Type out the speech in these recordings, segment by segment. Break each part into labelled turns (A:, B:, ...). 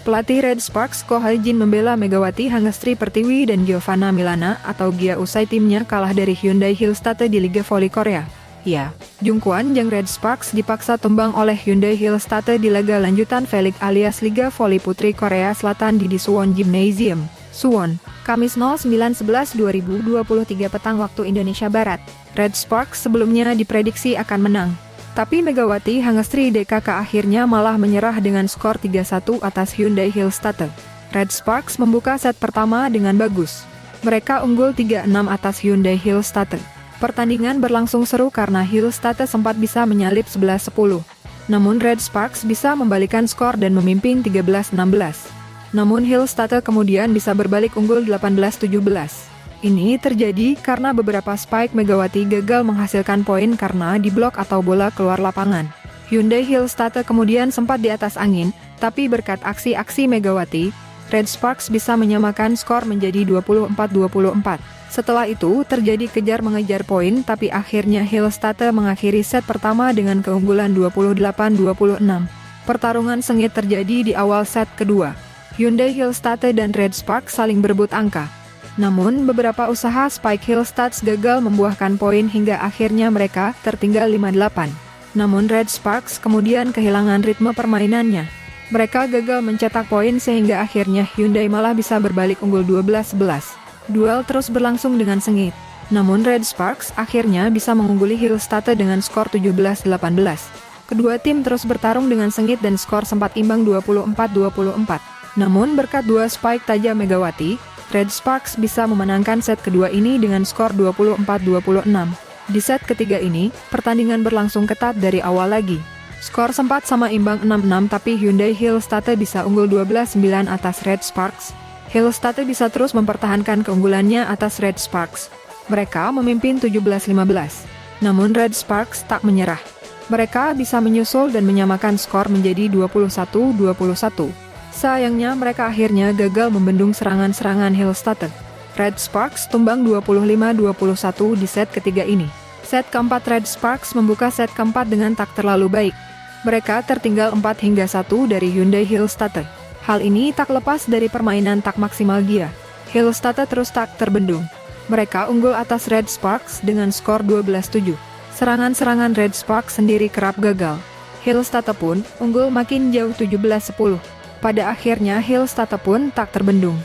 A: Pelatih Red Sparks Ko Hae-jin membela Megawati Hangestri Pertiwi dan Giovanna Milana atau Gia usai timnya kalah dari Hyundai Hillstate di Liga Voli Korea. Ya, Jungkwan Jang Red Sparks dipaksa tumbang oleh Hyundai Hillstate di laga lanjutan V-League alias Liga Voli Putri Korea Selatan di Suwon Gymnasium, Suwon, Kamis 09/11/2023 petang waktu Indonesia Barat. Red Sparks sebelumnya diprediksi akan menang. Tapi Megawati Hangestri DKK akhirnya malah menyerah dengan skor 3-1 atas Hyundai Hillstate. Red Sparks membuka set pertama dengan bagus. Mereka unggul 3-6 atas Hyundai Hillstate. Pertandingan berlangsung seru karena Hillstate sempat bisa menyalip 11-10. Namun Red Sparks bisa membalikan skor dan memimpin 13-16. Namun Hillstate kemudian bisa berbalik unggul 18-17. Ini terjadi karena beberapa spike Megawati gagal menghasilkan poin karena diblok atau bola keluar lapangan. Hyundai Hillstate kemudian sempat di atas angin, tapi berkat aksi-aksi Megawati, Red Sparks bisa menyamakan skor menjadi 24-24. Setelah itu terjadi kejar-mengejar poin, tapi akhirnya Hillstate mengakhiri set pertama dengan keunggulan 28-26. Pertarungan sengit terjadi di awal set kedua. Hyundai Hillstate dan Red Sparks saling berebut angka. Namun beberapa usaha Spike Hillstate gagal membuahkan poin hingga akhirnya mereka tertinggal 5-8. Namun Red Sparks kemudian kehilangan ritme permainannya. Mereka gagal mencetak poin sehingga akhirnya Hyundai malah bisa berbalik unggul 12-11. Duel terus berlangsung dengan sengit. Namun Red Sparks akhirnya bisa mengungguli Hillstate dengan skor 17-18. Kedua tim terus bertarung dengan sengit dan skor sempat imbang 24-24. Namun berkat dua spike tajam Megawati, Red Sparks bisa memenangkan set kedua ini dengan skor 24-26. Di set ketiga ini, pertandingan berlangsung ketat dari awal lagi. Skor sempat sama imbang 6-6 tapi Hyundai Hillstate bisa unggul 12-9 atas Red Sparks. Hillstate bisa terus mempertahankan keunggulannya atas Red Sparks. Mereka memimpin 17-15. Namun Red Sparks tak menyerah. Mereka bisa menyusul dan menyamakan skor menjadi 21-21. Sayangnya mereka akhirnya gagal membendung serangan-serangan Hillstate. Red Sparks tumbang 25-21 di set ketiga ini. Set keempat Red Sparks membuka set keempat dengan tak terlalu baik. Mereka tertinggal 4-1 dari Hyundai Hillstate. Hal ini tak lepas dari permainan tak maksimal Gia. Hillstate terus tak terbendung. Mereka unggul atas Red Sparks dengan skor 12-7. Serangan-serangan Red Sparks sendiri kerap gagal. Hillstate pun unggul makin jauh 17-10. Pada akhirnya Hillstate pun tak terbendung.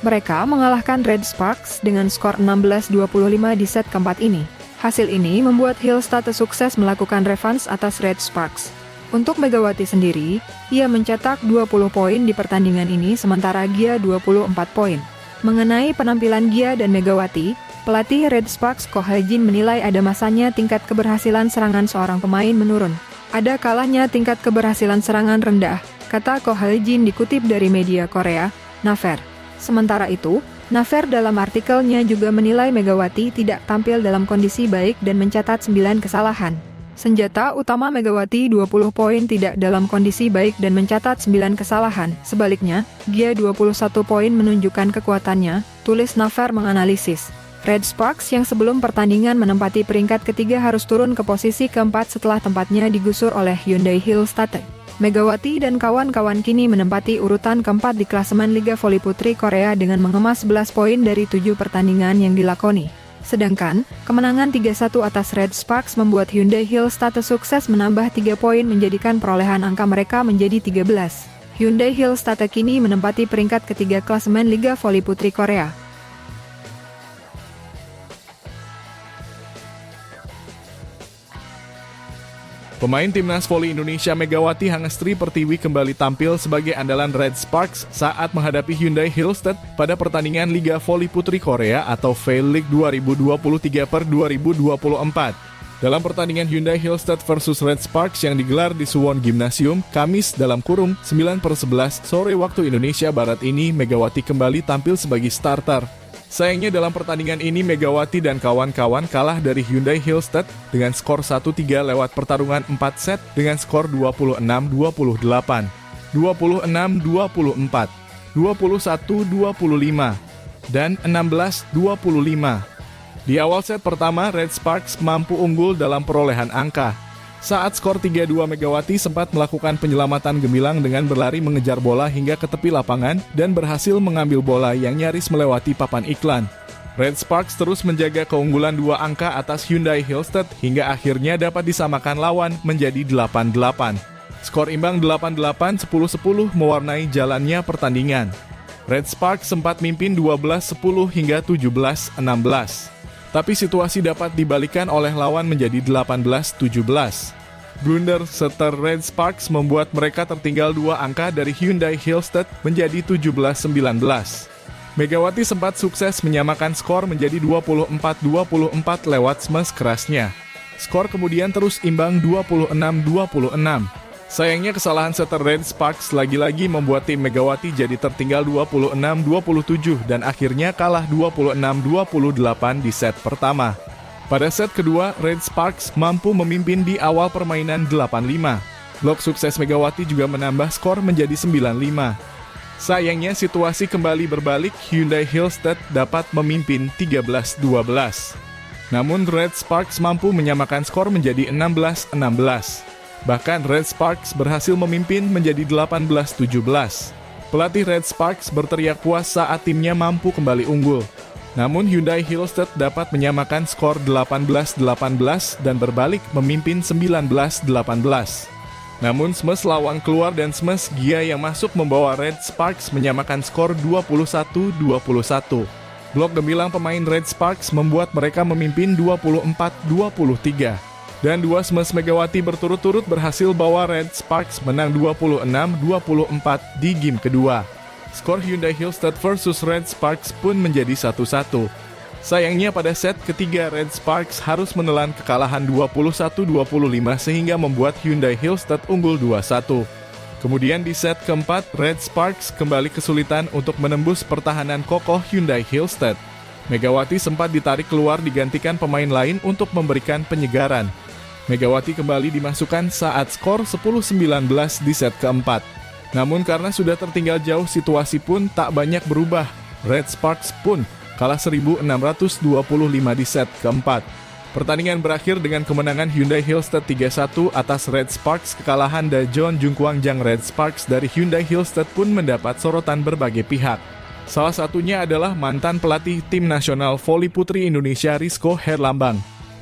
A: Mereka mengalahkan Red Sparks dengan skor 16-25 di set keempat ini. Hasil ini membuat Hillstate sukses melakukan revanse atas Red Sparks. Untuk Megawati sendiri, ia mencetak 20 poin di pertandingan ini sementara Gia 24 poin. Mengenai penampilan Gia dan Megawati, pelatih Red Sparks Ko Hae-jin menilai ada masanya tingkat keberhasilan serangan seorang pemain menurun. Ada kalanya tingkat keberhasilan serangan rendah, kata Ko Hae-jin dikutip dari media Korea, Naver. Sementara itu, Naver dalam artikelnya juga menilai Megawati tidak tampil dalam kondisi baik dan mencatat 9 kesalahan. Senjata utama Megawati 20 poin tidak dalam kondisi baik dan mencatat 9 kesalahan. Sebaliknya, Gia 21 poin menunjukkan kekuatannya, tulis Naver menganalisis. Red Sparks yang sebelum pertandingan menempati peringkat ketiga harus turun ke posisi keempat setelah tempatnya digusur oleh Hyundai Hillstate. Megawati dan kawan-kawan kini menempati urutan keempat di klasemen Liga Voli Putri Korea dengan mengemas 11 poin dari 7 pertandingan yang dilakoni. Sedangkan, kemenangan 3-1 atas Red Sparks membuat Hyundai Hillstate sukses menambah 3 poin menjadikan perolehan angka mereka menjadi 13. Hyundai Hillstate kini menempati peringkat ketiga klasemen Liga Voli Putri Korea.
B: Pemain timnas voli Indonesia Megawati Hangestri Pertiwi kembali tampil sebagai andalan Red Sparks saat menghadapi Hyundai Hillstate pada pertandingan Liga Voli Putri Korea atau V-League 2023/2024. Dalam pertandingan Hyundai Hillstate versus Red Sparks yang digelar di Suwon Gymnasium, Kamis (9/11 sore waktu Indonesia Barat ini, Megawati kembali tampil sebagai starter. Sayangnya dalam pertandingan ini Megawati dan kawan-kawan kalah dari Hyundai Hillstate dengan skor 1-3 lewat pertarungan 4 set dengan skor 26-28, 26-24, 21-25, dan 16-25. Di awal set pertama, Red Sparks mampu unggul dalam perolehan angka. Saat skor 3-2, Megawati sempat melakukan penyelamatan gemilang dengan berlari mengejar bola hingga ke tepi lapangan dan berhasil mengambil bola yang nyaris melewati papan iklan. Red Sparks terus menjaga keunggulan 2 angka atas Hyundai Hillstead hingga akhirnya dapat disamakan lawan menjadi 8-8. Skor imbang 8-8, 10-10 mewarnai jalannya pertandingan. Red Sparks sempat mimpin 12-10 hingga 17-16. Tapi situasi dapat dibalikan oleh lawan menjadi 18-17. Blunder setter Red Sparks membuat mereka tertinggal 2 angka dari Hyundai Hillstead menjadi 17-19. Megawati sempat sukses menyamakan skor menjadi 24-24 lewat smash kerasnya. Skor kemudian terus imbang 26-26. Sayangnya kesalahan setter Red Sparks lagi-lagi membuat tim Megawati jadi tertinggal 26-27 dan akhirnya kalah 26-28 di set pertama. Pada set kedua, Red Sparks mampu memimpin di awal permainan 8-5. Blok sukses Megawati juga menambah skor menjadi 9-5. Sayangnya situasi kembali berbalik, Hyundai Hillstead dapat memimpin 13-12. Namun Red Sparks mampu menyamakan skor menjadi 16-16. Bahkan Red Sparks berhasil memimpin menjadi 18-17. Pelatih Red Sparks berteriak puas saat timnya mampu kembali unggul. Namun Hyundai Hillstead dapat menyamakan skor 18-18 dan berbalik memimpin 19-18. Namun smash lawan keluar dan smash Gia yang masuk membawa Red Sparks menyamakan skor 21-21. Blok gemilang pemain Red Sparks membuat mereka memimpin 24-23. Dan 2 smash Megawati berturut-turut berhasil bawa Red Sparks menang 26-24 di game kedua. Skor Hyundai Hillstead versus Red Sparks pun menjadi 1-1. Sayangnya pada set ketiga Red Sparks harus menelan kekalahan 21-25 sehingga membuat Hyundai Hillstead unggul 2-1. Kemudian di set keempat, Red Sparks kembali kesulitan untuk menembus pertahanan kokoh Hyundai Hillstead. Megawati sempat ditarik keluar digantikan pemain lain untuk memberikan penyegaran. Megawati kembali dimasukkan saat skor 10-19 di set keempat. Namun karena sudah tertinggal jauh, situasi pun tak banyak berubah. Red Sparks pun kalah 1625 di set keempat. Pertandingan berakhir dengan kemenangan Hyundai Hillstead 3-1 atas Red Sparks. Kekalahan Daejeon Jungkwangjang Red Sparks dari Hyundai Hillstead pun mendapat sorotan berbagai pihak. Salah satunya adalah mantan pelatih tim nasional voli putri Indonesia Rizko Herlambang.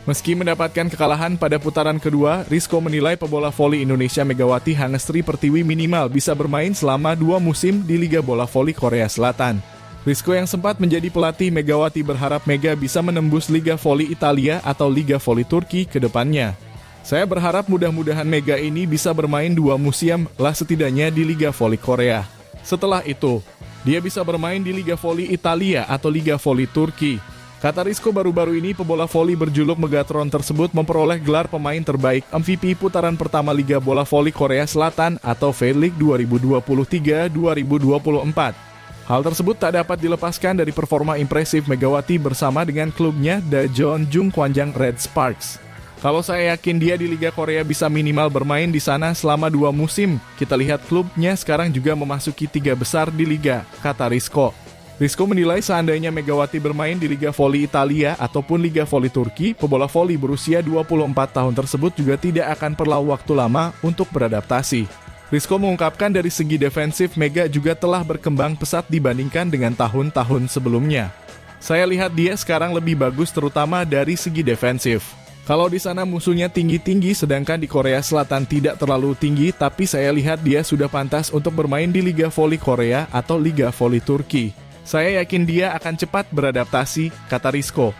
B: Meski mendapatkan kekalahan pada putaran kedua, Rizko menilai pebola voli Indonesia Megawati Hangestri Pertiwi minimal bisa bermain selama 2 musim di Liga Bola Voli Korea Selatan. Rizko yang sempat menjadi pelatih Megawati berharap Mega bisa menembus Liga Voli Italia atau Liga Voli Turki ke depannya. Saya berharap mudah-mudahan Mega ini bisa bermain 2 musim lah setidaknya di Liga Voli Korea. Setelah itu, dia bisa bermain di Liga Voli Italia atau Liga Voli Turki. Kata Rizko, baru-baru ini pebola voli berjuluk Megatron tersebut memperoleh gelar pemain terbaik MVP putaran pertama Liga Bola Voli Korea Selatan atau V-League 2023-2024. Hal tersebut tak dapat dilepaskan dari performa impresif Megawati bersama dengan klubnya Daejeon Jungkwangjang Red Sparks. Kalau saya yakin dia di Liga Korea bisa minimal bermain di sana selama 2 musim. Kita lihat klubnya sekarang juga memasuki 3 besar di Liga, kata Rizko. Rizko menilai seandainya Megawati bermain di Liga Voli Italia ataupun Liga Voli Turki, pebola voli berusia 24 tahun tersebut juga tidak akan perlu waktu lama untuk beradaptasi. Rizko mengungkapkan dari segi defensif Mega juga telah berkembang pesat dibandingkan dengan tahun-tahun sebelumnya. Saya lihat dia sekarang lebih bagus terutama dari segi defensif. Kalau di sana musuhnya tinggi-tinggi sedangkan di Korea Selatan tidak terlalu tinggi, tapi saya lihat dia sudah pantas untuk bermain di Liga Voli Korea atau Liga Voli Turki. Saya yakin dia akan cepat beradaptasi, kata Rizko.